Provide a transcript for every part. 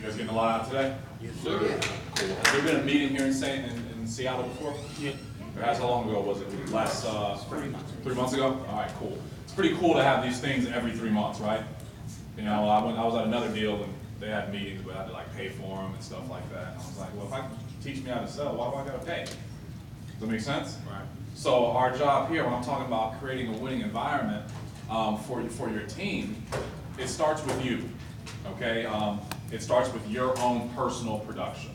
You guys getting a lot out today? Yes, sir. Cool. Has there been a meeting here in Seattle before? Yeah. Guys, how long ago was it? Last 3 months ago? All right, cool. It's pretty cool to have these things every 3 months, right? You know, I was at another deal and they had meetings, but I had to like pay for them and stuff like that. And I was like, well, if I can teach me how to sell, why do I gotta pay? Does that make sense? Right. So our job here, when I'm talking about creating a winning environment for your team, it starts with you, okay? It starts with your own personal production,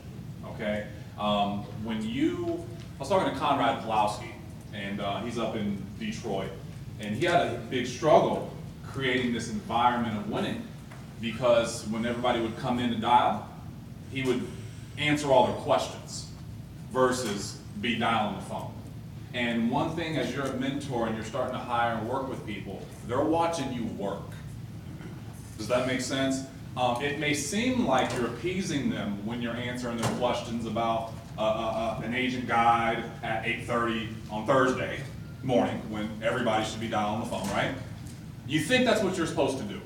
okay? I was talking to Conrad Pawlowski, and he's up in Detroit, and he had a big struggle creating this environment of winning because when everybody would come in to dial, he would answer all their questions versus be dialing the phone. And one thing, as you're a mentor and you're starting to hire and work with people, they're watching you work. Does that make sense? It may seem like you're appeasing them when you're answering their questions about an agent guide at 8:30 on Thursday morning when everybody should be dialing the phone, right? You think that's what you're supposed to do.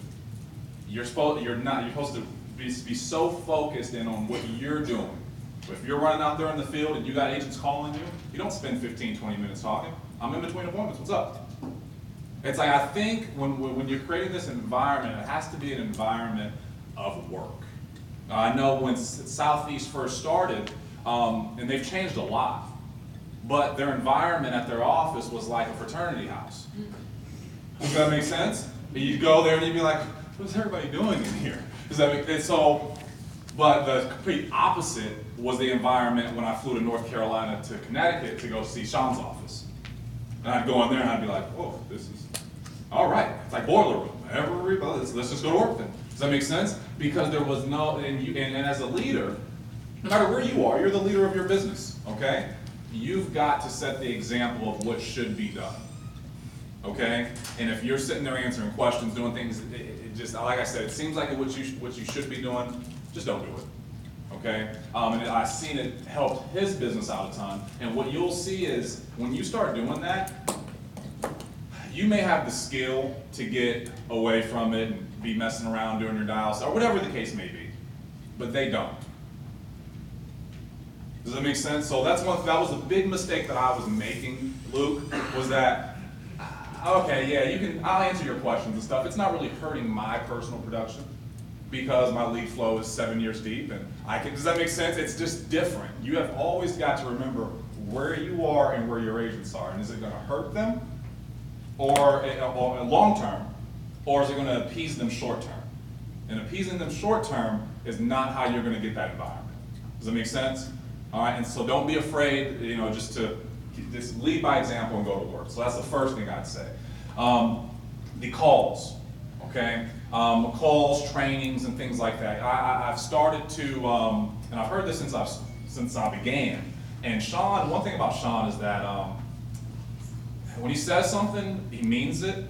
You're supposed to be so focused in on what you're doing. If you're running out there in the field and you got agents calling you, you don't spend 15, 20 minutes talking. I'm in between appointments, what's up? It's like, I think when you're creating this environment, it has to be an environment of work. I know when Southeast first started, and they've changed a lot, but their environment at their office was like a fraternity house. Does that make sense? You'd go there and you'd be like, what's everybody doing in here? Does that make sense? But the complete opposite was the environment when I flew to North Carolina to Connecticut to go see Sean's office. And I'd go in there and I'd be like, whoa, this is, all right. It's like boiler room. Everybody, let's just go to work then. Does that make sense? Because there was no, and as a leader, no matter where you are, you're the leader of your business, okay? You've got to set the example of what should be done, okay? And if you're sitting there answering questions, doing things, it just, like I said, it seems like what you should be doing, just don't do it, okay? And I've seen it help his business out a ton. And what you'll see is when you start doing that, you may have the skill to get away from it and be messing around doing your dials or whatever the case may be, but they don't. Does that make sense? So that was a big mistake that I was making, Luke, was that, okay, yeah, I'll answer your questions and stuff. It's not really hurting my personal production because my lead flow is 7 years deep and does that make sense? It's just different. You have always got to remember where you are and where your agents are, and is it gonna hurt them or long term, or is it gonna appease them short term? And appeasing them short term is not how you're gonna get that environment. Does that make sense? All right, and so don't be afraid, just lead by example and go to work. So that's the first thing I'd say. The calls, okay? Calls, trainings, and things like that. I've started to, and I've heard this since I began. And Sean, one thing about Sean is that when he says something, he means it,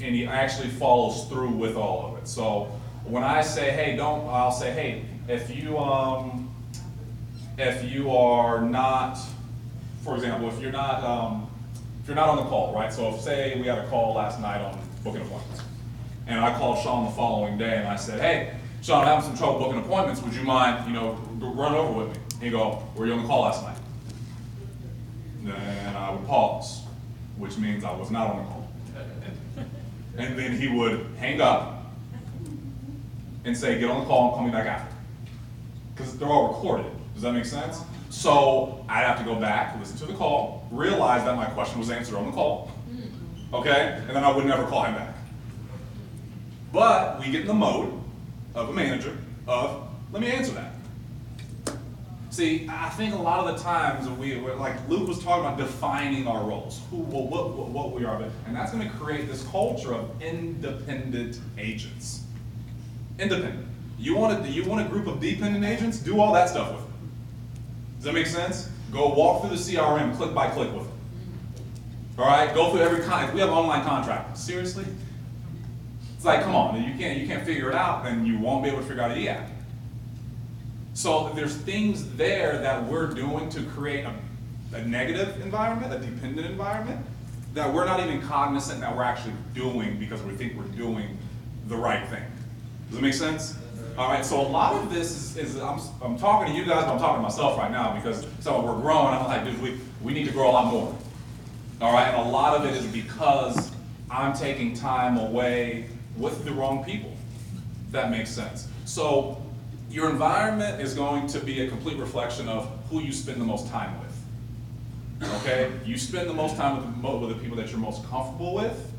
and he actually follows through with all of it. So when I say, hey, I'll say, hey, if you are not, for example, if you're not on the call, right? So say we had a call last night on booking appointments, and I called Sean the following day and I said, hey, Sean, I'm having some trouble booking appointments. Would you mind, run over with me? He'd go, were you on the call last night? Then I would pause, which means I was not on the call. And then he would hang up and say, get on the call and call me back after. Because they're all recorded. Does that make sense? So I'd have to go back, listen to the call, realize that my question was answered on the call, okay? And then I would never call him back. But we get in the mode of a manager of, let me answer that. See, I think a lot of the times we're like Luke was talking about defining our roles, what we are, and that's going to create this culture of independent agents. Independent. You want a group of dependent agents? Do all that stuff with them. Does that make sense? Go walk through the CRM, click by click with them. All right, go through every contract. We have online contracting. Seriously? It's like, come on, you can't figure it out, then you won't be able to figure out EAP. So there's things there that we're doing to create a negative environment, a dependent environment, that we're not even cognizant that we're actually doing because we think we're doing the right thing. Does it make sense? All right, so a lot of this is I'm talking to you guys, but I'm talking to myself right now because we're growing. I'm like, dude, we need to grow a lot more. All right, and a lot of it is because I'm taking time away with the wrong people. If that makes sense. So your environment is going to be a complete reflection of who you spend the most time with. Okay, you spend the most time with the people that you're most comfortable with.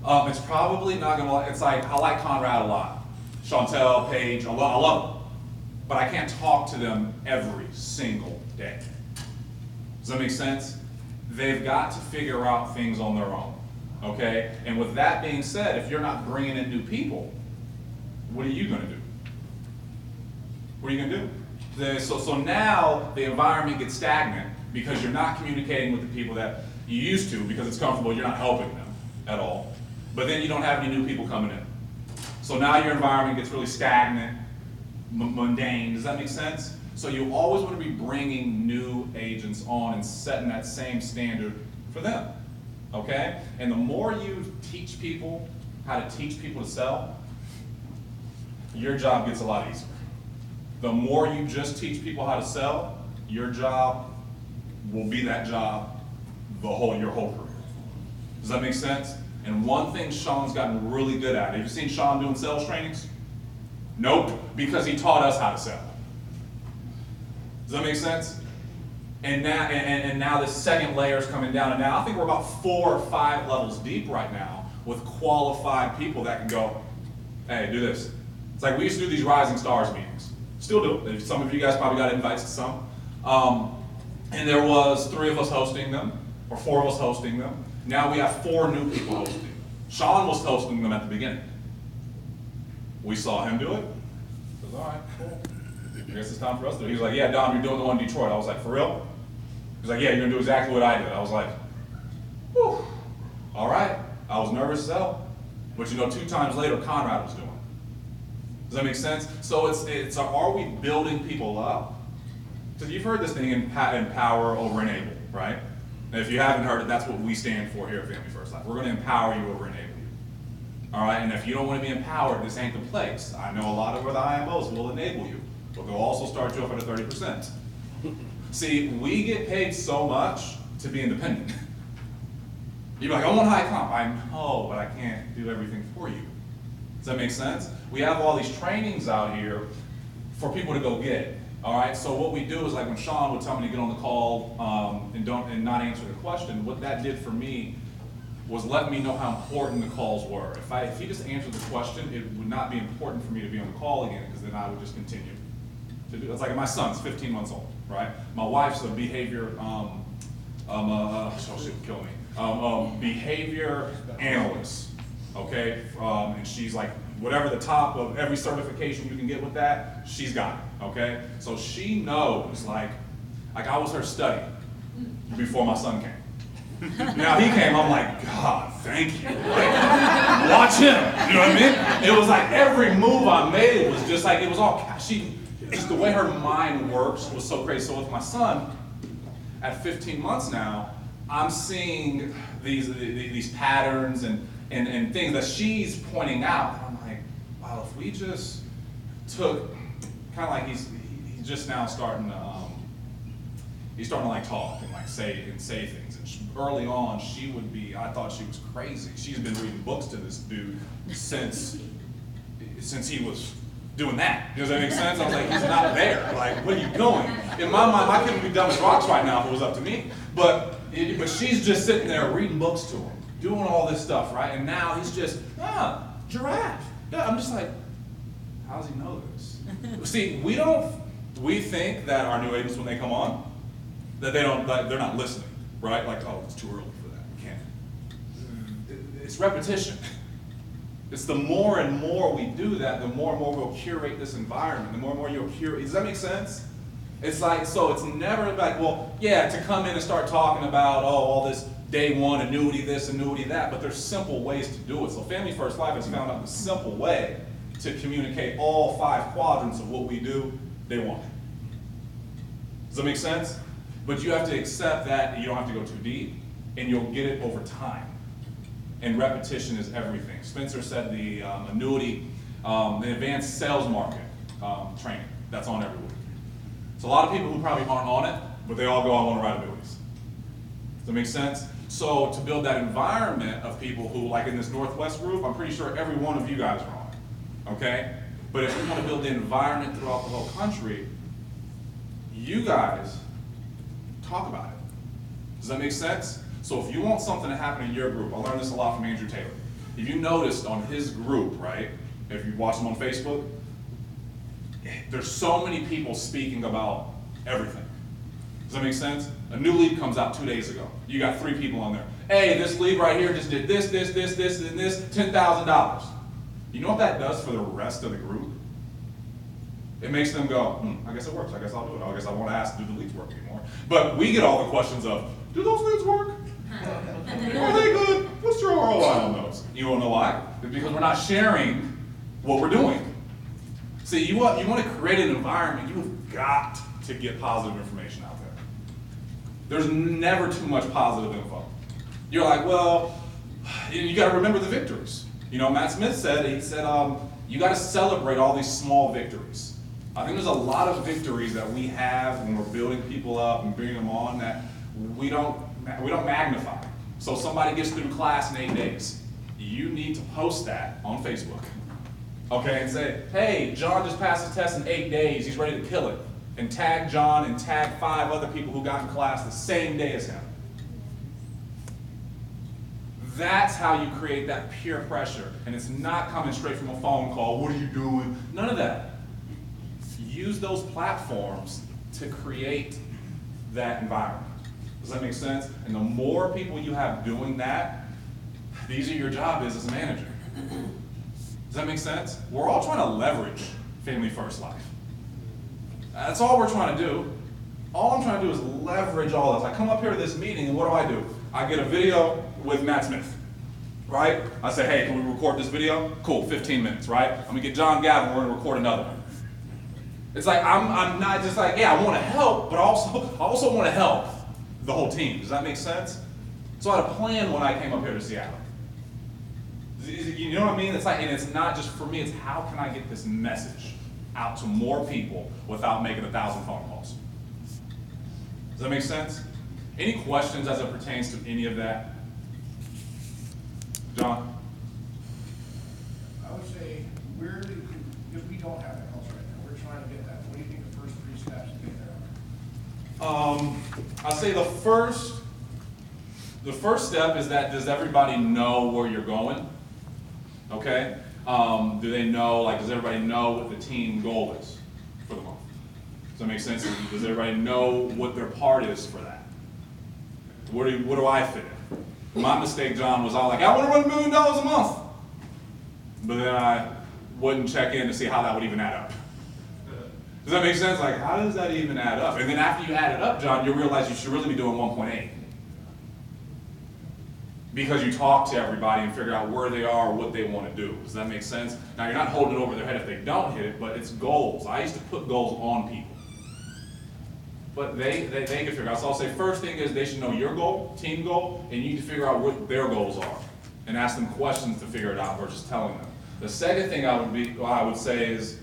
It's probably not gonna. It's like I like Conrad a lot, Chantel, Paige, I love them, but I can't talk to them every single day. Does that make sense? They've got to figure out things on their own. Okay, and with that being said, if you're not bringing in new people, what are you going to do? What are you going to do? So now the environment gets stagnant because you're not communicating with the people that you used to because it's comfortable. You're not helping them at all. But then you don't have any new people coming in. So now your environment gets really stagnant, mundane. Does that make sense? So you always want to be bringing new agents on and setting that same standard for them. Okay? And the more you teach people how to teach people to sell, your job gets a lot easier. The more you just teach people how to sell, your job will be that job your whole career. Does that make sense? And one thing Sean's gotten really good at, have you seen Sean doing sales trainings? Nope, because he taught us how to sell. Does that make sense? And now the second layer is coming down, and now I think we're about 4 or 5 levels deep right now with qualified people that can go, hey, do this. It's like we used to do these Rising Stars meetings. Still do it. Some of you guys probably got invites to some. And there was 3 of us hosting them, or 4 of us hosting them. Now we have 4 new people hosting them. Sean was hosting them at the beginning. We saw him do it. He was, all right, cool. I guess it's time for us to do it. He was like, yeah, Dom, you're doing the one in Detroit. I was like, for real? He was like, yeah, you're gonna do exactly what I did. I was like, whew, all right. I was nervous as hell. But 2 times later, Conrad was doing it. Does that make sense? So it's are we building people up? Because you've heard this thing, empower over enable, right? And if you haven't heard it, that's what we stand for here at Family First Life. We're going to empower you over enable you. All right, and if you don't want to be empowered, this ain't the place. I know a lot of where the IMOs will enable you, but they'll also start you off at a 30%. See, we get paid so much to be independent. You're like, I want high comp. I know, but I can't do everything for you. Does that make sense? We have all these trainings out here for people to go get. All right, so what we do is like when Sean would tell me to get on the call and not answer the question, what that did for me was let me know how important the calls were. If he just answered the question, it would not be important for me to be on the call again because then I would just continue to do. It's like my son's 15 months old, right? My wife's a behavior, she'll kill me. Behavior analyst, okay? And she's like, whatever the top of every certification you can get with that, she's got it, okay? So she knows, like I was her study before my son came. Now he came, I'm like, God, thank you. Like, watch him, you know what I mean? It was like every move I made was just like, it was all, just the way her mind works was so crazy. So with my son, at 15 months now, I'm seeing these patterns and things that she's pointing out. Wow, if we just took, kind of like he's just now starting to, he's starting to like talk and like say things. And early on, I thought she was crazy. She's been reading books to this dude since he was doing that. Does that make sense? I was like, he's not there. Like, what are you doing? In my mind, my kid would be dumb as rocks right now if it was up to me. But she's just sitting there reading books to him, doing all this stuff, right? And now he's just, giraffe. Yeah, I'm just like, how does he know this? See, we think that our new agents, when they come on, that they're not listening, right? Like, oh, it's too early for that, we can't. It's repetition. It's the more and more we do that, the more and more we'll curate this environment, the more and more you'll curate. Does that make sense? It's like, so it's never like, well, yeah, to come in and start talking about, all this day one, annuity this, annuity that, but there's simple ways to do it. So Family First Life has found out the simple way to communicate all 5 quadrants of what we do day one. Does that make sense? But you have to accept that you don't have to go too deep, and you'll get it over time. And repetition is everything. Spencer said the annuity The advanced sales marketing training, that's on every week. So a lot of people who probably aren't on it, but they all go on one right abilities. Does that make sense? So to build that environment of people who, like in this Northwest group, I'm pretty sure every one of you guys are on it, okay? But if we want to build the environment throughout the whole country, you guys talk about it. Does that make sense? So if you want something to happen in your group, I learned this a lot from Andrew Taylor. If you noticed on his group, right, if you watch him on Facebook, there's so many people speaking about everything. Does that make sense? A new lead comes out 2 days ago. You got 3 people on there. Hey, this lead right here just did this, and this, $10,000. You know what that does for the rest of the group? It makes them go, I guess it works. I guess I'll do it. I guess I won't ask, do the leads work anymore? But we get all the questions of, do those leads work? Are they good? What's your ROI on those? You wanna know why? It's because we're not sharing what we're doing. See, you want to create an environment, you've got to get positive information out there. There's never too much positive info. You're like, well, you got to remember the victories. You know, Matt Smith said, you got to celebrate all these small victories. I think there's a lot of victories that we have when we're building people up and bringing them on that we don't magnify. So somebody gets through class in 8 days. You need to post that on Facebook. Okay, and say, hey, John just passed his test in 8 days, he's ready to kill it. And tag John and tag 5 other people who got in class the same day as him. That's how you create that peer pressure. And it's not coming straight from a phone call, what are you doing? None of that. Use those platforms to create that environment. Does that make sense? And the more people you have doing that, the easier your job is as a manager. Does that make sense? We're all trying to leverage Family First Life. That's all we're trying to do. All I'm trying to do is leverage all this. I come up here to this meeting, and what do? I get a video with Matt Smith, right? I say, hey, can we record this video? Cool, 15 minutes, right? I'm gonna get John Gavin, we're gonna record another one. It's like, I'm not just like, yeah, I wanna help, but I also wanna help the whole team. Does that make sense? So I had a plan when I came up here to Seattle. You know what I mean? It's like, and it's not just for me, it's how can I get this message out to more people without making 1,000 phone calls? Does that make sense? Any questions as it pertains to any of that? John? I would say, because we don't have that culture right now, we're trying to get that. What do you think the first 3 steps to get there? I'd say the first step is that, does everybody know where you're going? Okay? Do they know, like, does everybody know what the team goal is for the month? Does that make sense? Does everybody know what their part is for that? What do I fit in? My mistake, John, was I was like, I want to run $1 million a month. But then I wouldn't check in to see how that would even add up. Does that make sense? Like, how does that even add up? And then after you add it up, John, you realize you should really be doing 1.8. Because you talk to everybody and figure out where they are or what they want to do. Does that make sense? Now, you're not holding it over their head if they don't hit it, but it's goals. I used to put goals on people. But they can figure out. So I'll say first thing is they should know your goal, team goal, and you need to figure out what their goals are. And ask them questions to figure it out versus telling them. The second thing I would say is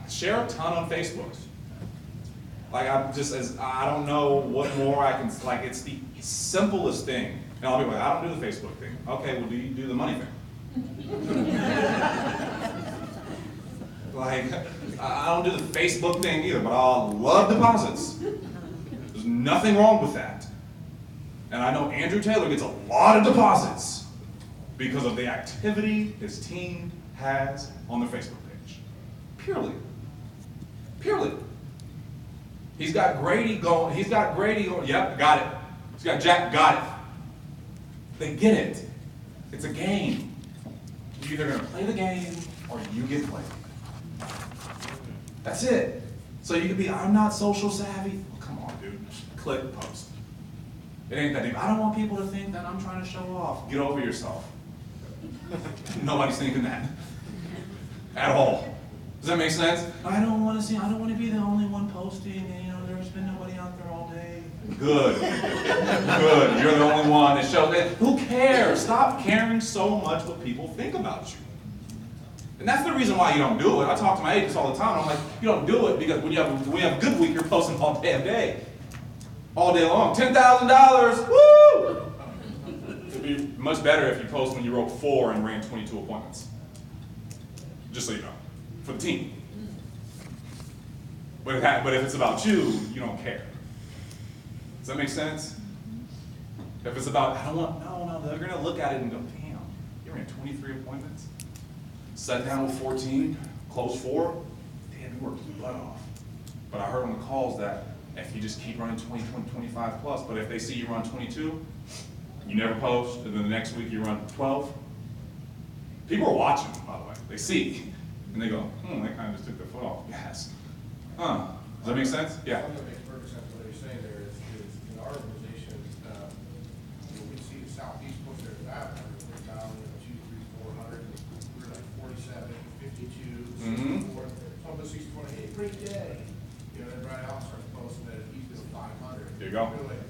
share a ton on Facebook. Like I don't know what more I can, like it's the simplest thing. And I'll be like, I don't do the Facebook thing. Okay, well do you do the money thing? Like, I don't do the Facebook thing either, but I love deposits. There's nothing wrong with that. And I know Andrew Taylor gets a lot of deposits because of the activity his team has on their Facebook page. Purely. He's got Grady going, yep, got it. He's got Jack, got it. They get it. It's a game. You're either gonna play the game or you get played. That's it. So you could be, I'm not social savvy. Well, come on, dude. Click, post. It ain't that deep. I don't want people to think that I'm trying to show off. Get over yourself. Nobody's thinking that. At all. Does that make sense? I don't want to be the only one posting, and there's been nobody out there all day. Good. Good. You're the only one that shows it. Who cares? Stop caring so much what people think about you. And that's the reason why you don't do it. I talk to my agents all the time. I'm like, you don't do it because when you have a good week, you're posting all damn day. All day long. $10,000. Woo! It'd be much better if you post when you wrote 4 and ran 22 appointments. Just so you know. For the team. But if it's about you, you don't care. Does that make sense? If it's about, no, they're going to look at it and go, damn, you ran 23 appointments? Sat down with 14, closed 4? Damn, you worked your butt off. But I heard on the calls that if you just keep running 20, 25 plus, but if they see you run 22, you never post, and then the next week you run 12, people are watching, by the way. They see, and they go, they kind of just took their foot off the gas. Huh. Does that make sense? Yeah. Something that makes perfect sense what you're saying there is in our organization, we see the southeast push their that, we're down, 2, 3, 400, we're like 47, 52, 64. Some of us used to want to, hey, great day. Then right out starts posting that he's doing 500. There you go. Like,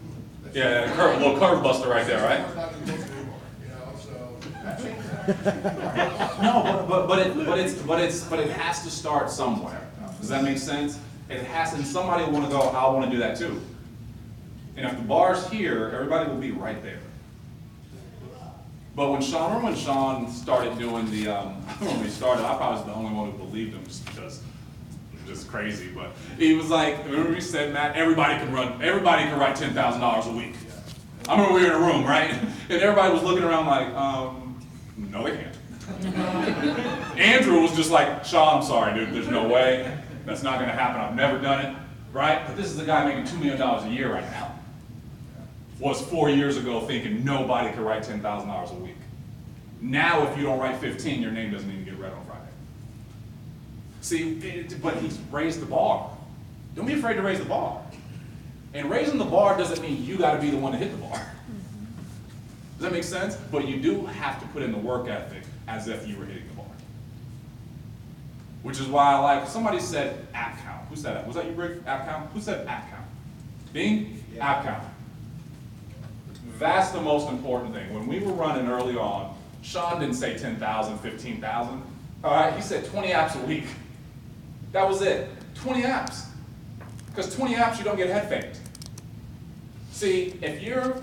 Yeah, a little curve buster right there, right? Not even posting anymore, so that changes that. No, but it has to start somewhere. Does that make sense? And it has to, and somebody will want to go, I want to do that too. And if the bar's here, everybody will be right there. But when Sean started doing the, when we started, I probably was the only one who believed him just because it was just crazy. But he was like, remember he said, Matt, everybody can write $10,000 a week. I remember we were in a room, right? And everybody was looking around like, no they can't. Andrew was just like, Sean, I'm sorry, dude, there's no way. That's not going to happen. I've never done it, right? But this is a guy making $2 million a year right now. Was 4 years ago thinking nobody could write $10,000 a week. Now, if you don't write 15, your name doesn't even get read on Friday. See, but he's raised the bar. Don't be afraid to raise the bar. And raising the bar doesn't mean you got to be the one to hit the bar. Does that make sense? But you do have to put in the work ethic as if you were hitting the bar. Which is why I like, somebody said app count. Who said that? Was that you, Rick? App count? Who said app count? Bing? Yeah. App count. That's the most important thing. When we were running early on, Sean didn't say 10,000, 15,000. All right, he said 20 apps a week. That was it. 20 apps. Because 20 apps, you don't get head faked. See, if you're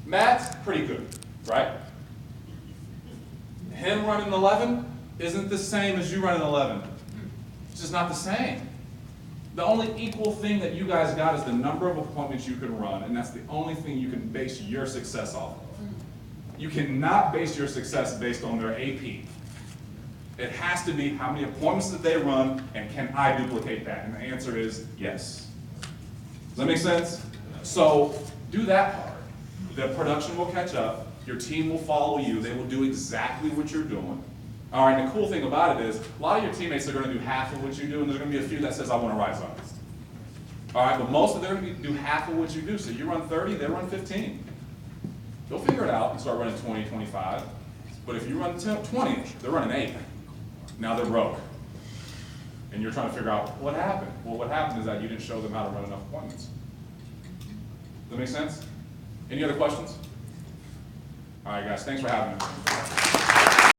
Matt's pretty good, right? Him running 11 isn't the same as you running 11. It's just not the same. The only equal thing that you guys got is the number of appointments you can run, and that's the only thing you can base your success off of. You cannot base your success based on their AP. It has to be how many appointments did they run, and can I duplicate that? And the answer is yes. Does that make sense? So do that part. The production will catch up. Your team will follow you. They will do exactly what you're doing. All right, and the cool thing about it is, a lot of your teammates are going to do half of what you do, and there's going to be a few that says, I want to rise up. All right, but most of them are going to do half of what you do. So you run 30, they run 15. They'll figure it out and start running 20, 25. But if you run 20, they're running 8. Now they're broke. And you're trying to figure out what happened. Well, what happened is that you didn't show them how to run enough appointments. Does that make sense? Any other questions? All right, guys, thanks for having me.